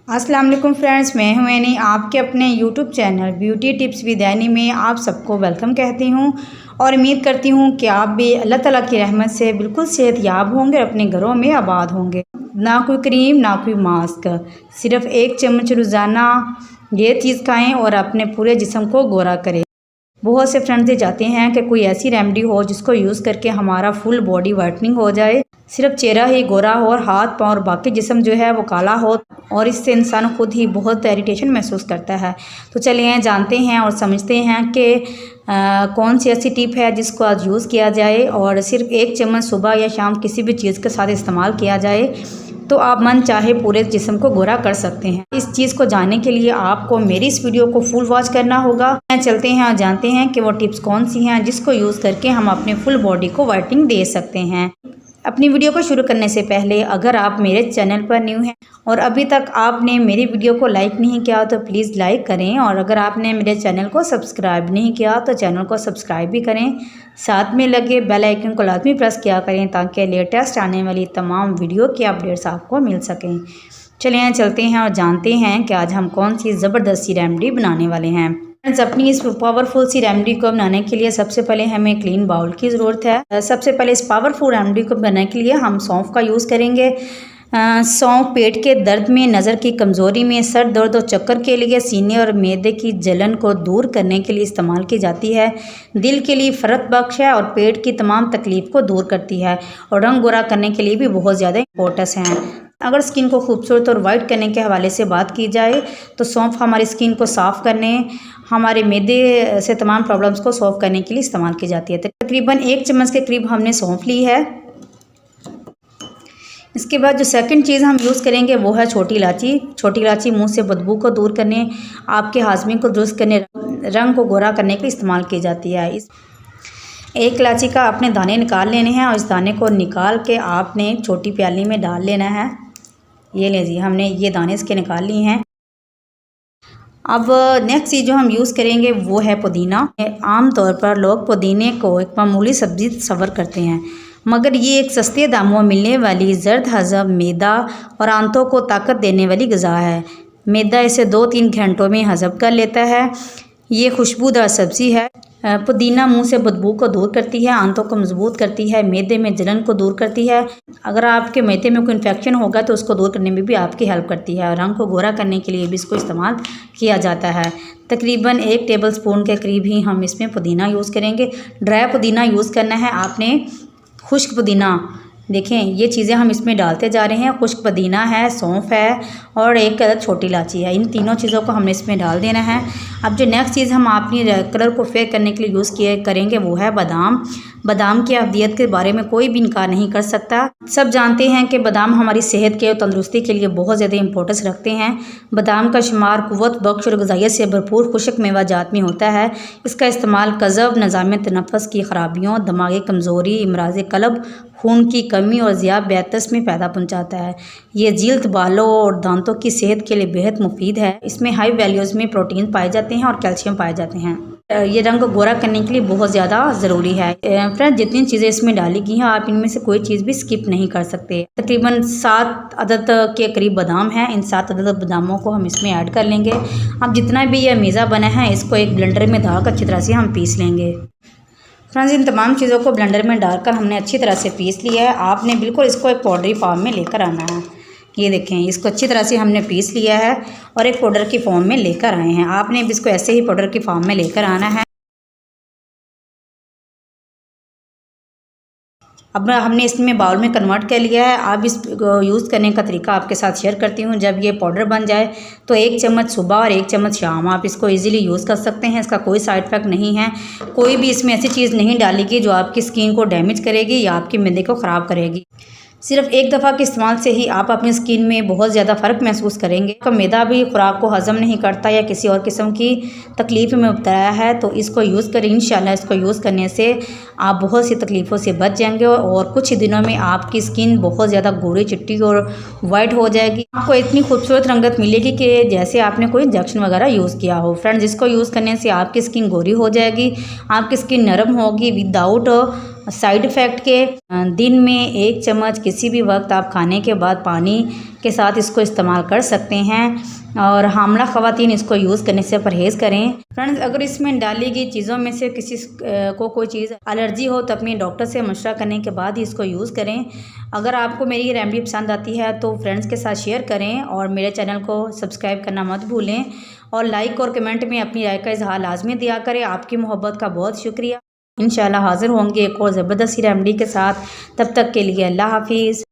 अस्सलाम वालेकुम फ्रेंड्स, मैं हूं एनी आपके अपने YouTube channel beauty tips with any में आप सबको वेलकम कहती हूं और उम्मीद करती हूं कि आप भी अल्लाह ताला की रहमत से बिल्कुल सेहतयाब होंगे और अपने घरों में आबाद होंगे। ना कोई क्रीम ना कोई मास्क, सिर्फ 1 चम्मच रोज़ाना ये चीज़ खाएँ और अपने पूरे जिस्म को गोरा करें। बहुत से फ्रेंड्स ये चाहते हैं कि कोई ऐसी रेमेडी हो जिसको यूज़ करके हमारा फुल बॉडी वाइटनिंग हो जाए, सिर्फ चेहरा ही गोरा हो और हाथ पाँव और बाकी जिस्म जो है वो काला हो, और इससे इंसान खुद ही बहुत इरिटेशन महसूस करता है। तो चलिए जानते हैं और समझते हैं कि कौन सी ऐसी टिप है जिसको आज यूज़ किया जाए और सिर्फ 1 चम्मच सुबह या शाम किसी भी चीज़ के साथ इस्तेमाल किया जाए तो आप मन चाहे पूरे जिस्म को गोरा कर सकते हैं। इस चीज़ को जानने के लिए आपको मेरी इस वीडियो को फुल वॉच करना होगा। चलते हैं और जानते हैं कि वो टिप्स कौन सी हैं जिसको यूज़ करके हम अपने फुल बॉडी को वाइटनिंग दे सकते हैं। अपनी वीडियो को शुरू करने से पहले अगर आप मेरे चैनल पर न्यू हैं और अभी तक आपने मेरी वीडियो को लाइक नहीं किया तो प्लीज़ लाइक करें, और अगर आपने मेरे चैनल को सब्सक्राइब नहीं किया तो चैनल को सब्सक्राइब भी करें। साथ में लगे बेल आइकन को लाजमी प्रेस किया करें ताकि लेटेस्ट आने वाली तमाम वीडियो के अपडेट्स आपको मिल सकें। चलिए चलते हैं और जानते हैं कि आज हम कौन सी ज़बरदस्त सी रेमेडी बनाने वाले हैं। फ्रेंड्स, अपनी इस पावरफुल सी रेमेडी को बनाने के लिए सबसे पहले हमें क्लीन बाउल की ज़रूरत है। सबसे पहले इस पावरफुल रेमेडी को बनाने के लिए हम सौंफ का यूज़ करेंगे। सौंफ पेट के दर्द में, नज़र की कमज़ोरी में, सर दर्द और चक्कर के लिए, सीने और मैदे की जलन को दूर करने के लिए इस्तेमाल की जाती है। दिल के लिए फ़रत बख्श है और पेट की तमाम तकलीफ़ को दूर करती है, और रंग गोरा करने के लिए भी बहुत ज़्यादा इम्पोर्टेंस है। अगर स्किन को खूबसूरत और वाइट करने के हवाले से बात की जाए तो सौंफ हमारी स्किन को साफ़ करने, हमारे मैदे से तमाम प्रॉब्लम्स को सॉल्व करने के लिए इस्तेमाल की जाती है। तकरीबन 1 चम्मच के करीब हमने सौंफ ली है। इसके बाद जो सेकंड चीज़ हम यूज़ करेंगे वो है छोटी इलायची। छोटी इलायची मुंह से बदबू को दूर करने, आपके हाजमे को दुरुस्त करने, रंग को गोरा करने के लिए इस्तेमाल की जाती है। इस 1 इलायची का अपने दाने निकाल लेने हैं और इस दाने को निकाल के आपने छोटी प्याली में डाल लेना है। ये लीजिए, हमने ये दाने इसके निकाल लिए हैं। अब नेक्स्ट चीज़ जो हम यूज़ करेंगे वो है पुदीना। आम तौर पर लोग पुदीने को एक मामूली सब्ज़ी तस्वर करते हैं, मगर ये एक सस्ते दामों में मिलने वाली जर्द हज़म, मैदा और आंतों को ताकत देने वाली ग़िज़ा है। मैदा इसे 2-3 घंटों में हज़म कर लेता है। ये खुशबूदार सब्ज़ी है। पुदीना मुंह से बदबू को दूर करती है, आंतों को मजबूत करती है, मैदे में जलन को दूर करती है। अगर आपके मैदे में कोई इन्फेक्शन होगा तो उसको दूर करने में भी आपकी हेल्प करती है, और रंग को गोरा करने के लिए भी इसको इस्तेमाल किया जाता है। तकरीबन 1 टेबलस्पून के करीब ही हम इसमें पुदीना यूज़ करेंगे। ड्राई पुदीना यूज़ करना है आपने, खुश्क पुदीना। देखें, ये चीज़ें हम इसमें डालते जा रहे हैं। खुश्क पुदीना है, सौंफ है और 1 अदद छोटी इलायची है। इन तीनों चीज़ों को हमने इसमें डाल देना है। अब जो नेक्स्ट चीज़ हम अपनी कलर को फेयर करने के लिए यूज़ करेंगे वो है बादाम। बादाम की अफदियत के बारे में कोई भी इनकार नहीं कर सकता। सब जानते हैं कि बादाम हमारी सेहत के और तंदुरुस्ती के लिए बहुत ज़्यादा इंपॉर्टेंस रखते हैं। बादाम का शुमार कुव्वत बख्श और ग़िज़ाइयत से भरपूर खुश्क मेवाजात में होता है। इसका इस्तेमाल कज़ब, निज़ाम तनफ़्फ़ुस की ख़राबियों, दिमागी कमज़ोरी, इमराज़ क़ल्ब, खून की कमी और ज़ियाबैतस में फ़ायदा पहुँचाता है। ये जिल्द, बालों और दांतों की सेहत के लिए बेहद मुफीद है। इसमें हाई वैल्यूज़ में प्रोटीन पाए जाते हैं और कैल्शियम पाए जाते हैं। ये रंग को गोरा करने के लिए बहुत ज़्यादा ज़रूरी है। फ्रेंड्स, जितनी चीज़ें इसमें डाली गई हैं आप इनमें से कोई चीज़ भी स्किप नहीं कर सकते। तकरीबन 7 अदद के करीब बादाम हैं। इन 7 अदद बादामों को हम इसमें ऐड कर लेंगे। अब जितना भी ये मीज़ा बना है इसको एक ब्लेंडर में डालकर अच्छी तरह से हम पीस लेंगे। फ्रेंड्स, इन तमाम चीज़ों को ब्लेंडर में डालकर हमने अच्छी तरह से पीस लिया है। आपने बिल्कुल इसको एक पाउडरी फॉर्म में लेकर आना है। ये देखें, इसको अच्छी तरह से हमने पीस लिया है और एक पाउडर की फॉर्म में लेकर आए हैं। आपने भी इसको ऐसे ही पाउडर की फॉर्म में लेकर आना है। अब हमने इसमें बाउल में कन्वर्ट कर लिया है। अब इस यूज़ करने का तरीका आपके साथ शेयर करती हूँ। जब ये पाउडर बन जाए तो 1 चम्मच सुबह और 1 चम्मच शाम आप इसको इजीली यूज़ कर सकते हैं। इसका कोई साइड इफ़ेक्ट नहीं है। कोई भी इसमें ऐसी चीज़ नहीं डालेगी जो आपकी स्किन को डैमेज करेगी या आपकी मैदे को ख़राब करेगी। सिर्फ 1 दफ़ा के इस्तेमाल से ही आप अपनी स्किन में बहुत ज़्यादा फ़र्क महसूस करेंगे। आपका मैदा भी खुराक को हज़म नहीं करता या किसी और किस्म की तकलीफ़ में मुब्तला है तो इसको यूज़ करें। इंशाल्लाह इसको यूज़ करने से आप बहुत सी तकलीफ़ों से बच जाएंगे और कुछ ही दिनों में आपकी स्किन बहुत ज़्यादा गोरी, चिट्टी और वाइट हो जाएगी। आपको इतनी खूबसूरत रंगत मिलेगी कि जैसे आपने कोई इंजेक्शन वगैरह यूज़ किया हो। फ्रेंड्स, इसको यूज़ करने से आपकी स्किन गोरी हो जाएगी, आपकी स्किन नरम होगी विदाउट साइड इफ़ेक्ट के दिन में 1 चम्मच किसी भी वक्त आप खाने के बाद पानी के साथ इसको इस्तेमाल कर सकते हैं और हामला ख़वातीन इसको यूज़ करने से परहेज़ करें। फ्रेंड्स, अगर इसमें डाली गई चीज़ों में से किसी को कोई चीज़ एलर्जी हो तो अपने डॉक्टर से मशवरा करने के बाद ही इसको यूज़ करें। अगर आपको मेरी ये रेमेडी पसंद आती है तो फ्रेंड्स के साथ शेयर करें और मेरे चैनल को सब्सक्राइब करना मत भूलें और लाइक और कमेंट में अपनी राय का इजहार लाजमी दिया करें। आपकी मोहब्बत का बहुत शुक्रिया। इंशाल्लाह हाज़िर होंगे एक और ज़बरदस्त रेमेडी के साथ। तब तक के लिए अल्लाह हाफिज़।